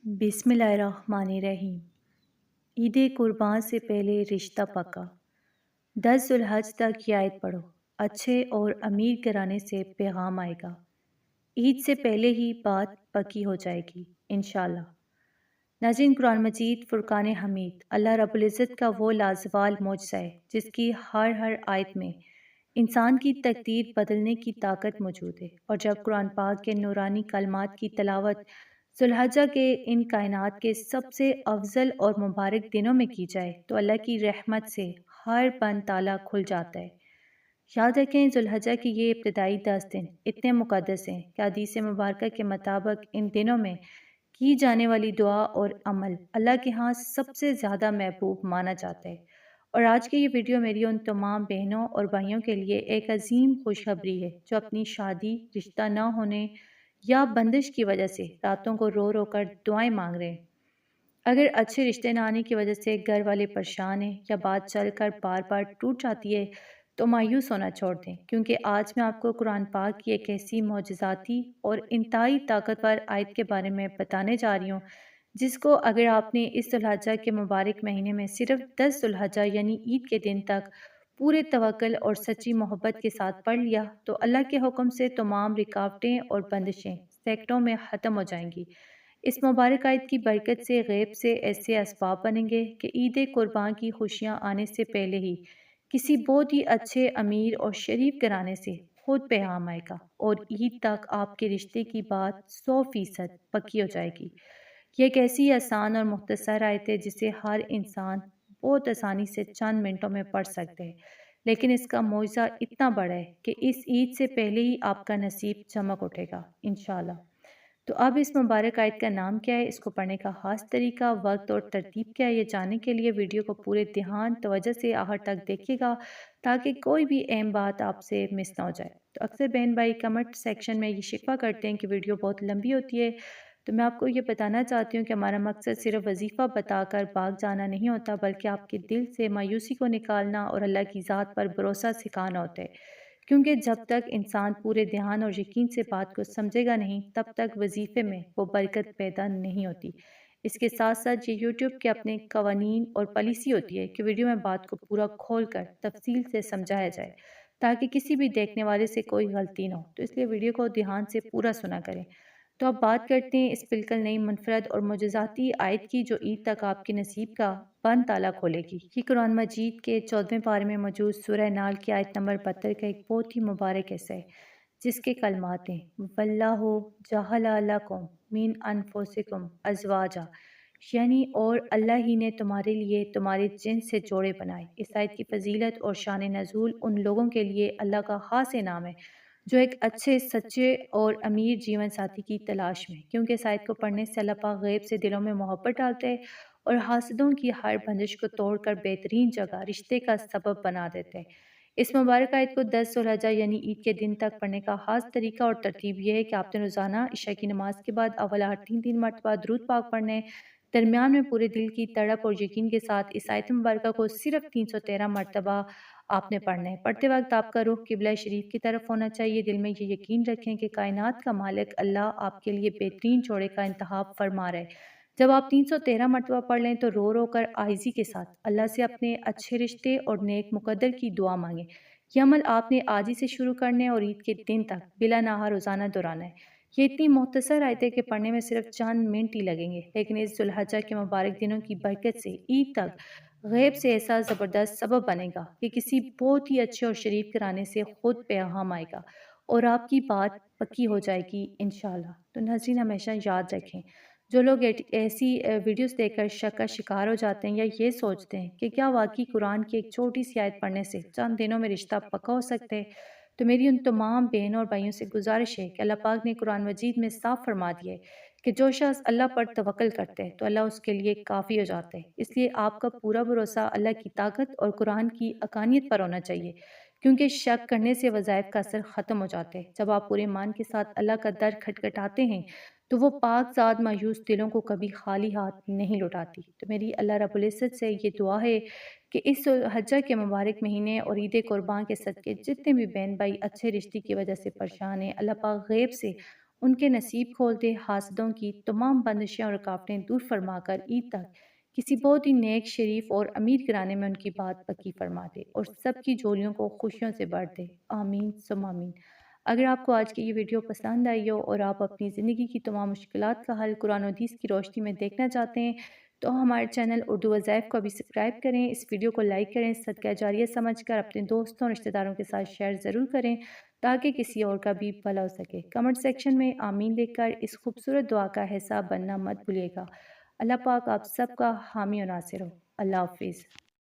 बिस्मिल्लाहिर्रहमानिर्रहीम। ईद कुर्बान से पहले रिश्ता पक्का। 10 ज़ुल्हज तक ये आयत पढ़ो, अच्छे और अमीर घराने से पैगाम आएगा। ईद से पहले ही बात पक्की हो जाएगी इंशाअल्लाह। नाज़रीन, कुरान मजीद फुरकान हमीद अल्लाह रब्बुल इज़्ज़त का वो लाजवाल मौजज़ा है जिसकी हर आयत में इंसान की तकदीर बदलने की ताकत मौजूद है। और जब कुरान पाक के नूरानी कलमात की तलावत ज़ुल्हज्जा के इन कायनात के सबसे अफजल और मुबारक दिनों में की जाए तो अल्लाह की रहमत से हर बंद ताला खुल जाता है। याद रखें, ज़ुल्हज्जा की ये इब्तदाई 10 दिन इतने मुक़द्दस हैं कि हदीस मुबारक के मुताबिक इन दिनों में की जाने वाली दुआ और अमल अल्लाह के यहाँ सबसे ज़्यादा महबूब माना जाता है। और आज की ये वीडियो मेरी उन तमाम बहनों और भाइयों के लिए एक अजीम खुशखबरी है जो अपनी शादी, रिश्ता न होने या बंदिश की वजह से रातों को रो रो कर दुआएं मांग रहे हैं। अगर अच्छे रिश्ते न आने की वजह से घर वाले परेशान हैं या बात चलकर बार बार टूट जाती है तो मायूस होना छोड़ दें, क्योंकि आज मैं आपको कुरान पाक की एक ऐसी मौजज़ाती और इंतहाई ताकतवर आयत के बारे में बताने जा रही हूँ जिसको अगर आपने इस ज़ुल्हज्जा के मुबारक महीने में सिर्फ 10 ज़ुल्हज्जा यानी ईद के दिन तक पूरे तवक्ल और सच्ची मोहब्बत के साथ पढ़ लिया तो अल्लाह के हुक्म से तमाम रुकावटें और बंदिशें सेकंडों में ख़त्म हो जाएंगी। इस मुबारक आयत की बरकत से गैब से ऐसे असबाब बनेंगे कि ईद कुर्बान की खुशियाँ आने से पहले ही किसी बहुत ही अच्छे, अमीर और शरीफ घराने से खुद पैगाम आएगा और ईद तक आपके रिश्ते की बात 100% पक्की हो जाएगी। ये एक ऐसी आसान और मुख्तसर आयत है जिसे हर इंसान बहुत आसानी से चंद मिनटों में पढ़ सकते हैं, लेकिन इसका मौजज़ा इतना बड़ा है कि इस ईद से पहले ही आपका नसीब चमक उठेगा इंशाअल्लाह। तो अब इस मुबारक आयत का नाम क्या है, इसको पढ़ने का ख़ास तरीका, वक्त और तरतीब क्या है, ये जानने के लिए वीडियो को पूरे ध्यान तवज्जो से आखिर तक देखिएगा ताकि कोई भी अहम बात आपसे मिस ना हो जाए। तो अक्सर बहन भाई कमेंट सेक्शन में ये शिकवा करते हैं कि वीडियो बहुत लंबी होती है, तो मैं आपको ये बताना चाहती हूँ कि हमारा मकसद सिर्फ वजीफ़ा बताकर भाग जाना नहीं होता, बल्कि आपके दिल से मायूसी को निकालना और अल्लाह की ज़ात पर भरोसा सिखाना होता है। क्योंकि जब तक इंसान पूरे ध्यान और यकीन से बात को समझेगा नहीं, तब तक वजीफे में वो बरकत पैदा नहीं होती। इसके साथ साथ ये यूट्यूब के अपने कवानीन और पॉलिसी होती है कि वीडियो में बात को पूरा खोल कर तफसील से समझाया जाए ताकि किसी भी देखने वाले से कोई गलती ना हो। तो इसलिए वीडियो को ध्यान से पूरा सुना करें। तो अब बात करते हैं इस बिल्कुल नई मुनफरद और मुजज़ाती आयत की जो ईद तक आपके नसीब का बंद ताला खोलेगी। ये कुरान मजीद के 14वें पारे में मौजूद सूरह नाल की आयत नंबर 72 का एक बहुत ही मुबारक हिस्सा है जिसके कलमात हैं, वल्लाहु जअला लकुम मिन अनफुसिकुम अज़वाजा, यानी और अल्लाह ही ने तुम्हारे लिए तुम्हारे जिन्स से जोड़े बनाए। इस आयत की फजीलत और शान नज़ूल उन लोगों के लिए अल्लाह का खास इनाम है जो एक अच्छे, सच्चे और अमीर जीवन साथी की तलाश में, क्योंकि इस आयत को पढ़ने से अल्लाह पाक गैब से दिलों में मोहब्बत डालते हैं और हासदों की हर बंदिश को तोड़कर बेहतरीन जगह रिश्ते का सबब बना देते हैं। इस मुबारक आयत को 10 ज़ुल्हज्जा यानी ईद के दिन तक पढ़ने का खास तरीका और तरतीब यह है कि आपने रोज़ाना इशा की नमाज के बाद अव्वल 3 मरतबा दुरूद पाक पढ़ने, दरमियान में पूरे दिल की तड़प और यकीन के साथ इस आयत मुबारका को सिर्फ 313 मरतबा आपने पढ़ना है। पढ़ते वक्त आपका रुख किबला शरीफ की तरफ होना चाहिए। दिल में ये यकीन रखें कि कायनात का मालिक अल्लाह आपके लिए बेहतरीन जोड़े का इंतखाब फरमा रहा है। जब आप 313 मरतबा पढ़ लें तो रो रो कर आइज़ी के साथ अल्लाह से अपने अच्छे रिश्ते और नेक मुकद्दर की दुआ मांगें। यह अमल आपने आज ही से शुरू करने और ईद के दिन तक बिला नहा रोज़ाना दोहराना है। ये इतनी मुख्तसर आयतें कि पढ़ने में सिर्फ चंद मिनट ही लगेंगे, लेकिन इस ज़ुल्हज्जा के मुबारक दिनों की बरकत से ईद तक गैब से ऐसा ज़बरदस्त सबब बनेगा कि किसी बहुत ही अच्छे और शरीफ घराने से खुद पैगाम आएगा और आपकी बात पक्की हो जाएगी इंशाअल्लाह। तो नाज़रीन, हमेशा याद रखें, जो लोग ऐसी वीडियोस देखकर शक का शिकार हो जाते हैं या ये सोचते हैं कि क्या वाकई कुरान की एक छोटी सी आयत पढ़ने से चंद दिनों में रिश्ता पक्का हो सकता है, तो मेरी उन तमाम बहनों और भाइयों से गुजारिश है कि अल्लाह पाक ने कुरान मजीद में साफ फरमा दिया है कि जो शख्स अल्लाह पर तवक्ल करते हैं तो अल्लाह उसके लिए काफ़ी हो जाता है। इसलिए आपका पूरा भरोसा अल्लाह की ताकत और कुरान की अकानियत पर होना चाहिए, क्योंकि शक करने से वज़ाइफ का असर ख़त्म हो जाता है। जब आप पूरे ईमान के साथ अल्लाह का दर खटखटाते हैं तो वो पाक ज़ात मायूस दिलों को कभी खाली हाथ नहीं लौटाती। तो मेरी अल्लाह रब्बुल इज़्ज़त से ये दुआ है कि इस हज्जा के मुबारक महीने और ईद कुर्बान के सदके जितने भी बहन भाई अच्छे रिश्ते की वजह से परेशान हैं, अल्लाह पाक गैब से ان کے نصیب کھول دے، حاسدوں کی تمام بندشیں اور رکاوٹیں دور فرما کر عید تک کسی بہت ہی نیک، شریف اور امیر گھرانے میں ان کی بات پکی فرما دے اور سب کی جھولیوں کو خوشیوں سے بھر دے۔ آمین ثم آمین۔ اگر آپ کو آج کی یہ ویڈیو پسند آئی ہو اور آپ اپنی زندگی کی تمام مشکلات کا حل قرآن و حدیث کی روشنی میں دیکھنا چاہتے ہیں تو ہمارے چینل اردو وظائف کو ابھی سبسکرائب کریں، اس ویڈیو کو لائک کریں، صدقہ جاریہ سمجھ کر اپنے دوستوں اور رشتہ داروں کے ساتھ شیئر ضرور کریں تاکہ کسی اور کا بھی بھلا ہو سکے۔ کمنٹ سیکشن میں آمین لکھ کر اس خوبصورت دعا کا حصہ بننا مت بھولیے گا۔ اللہ پاک آپ سب کا حامی و ناصر ہو۔ اللہ حافظ۔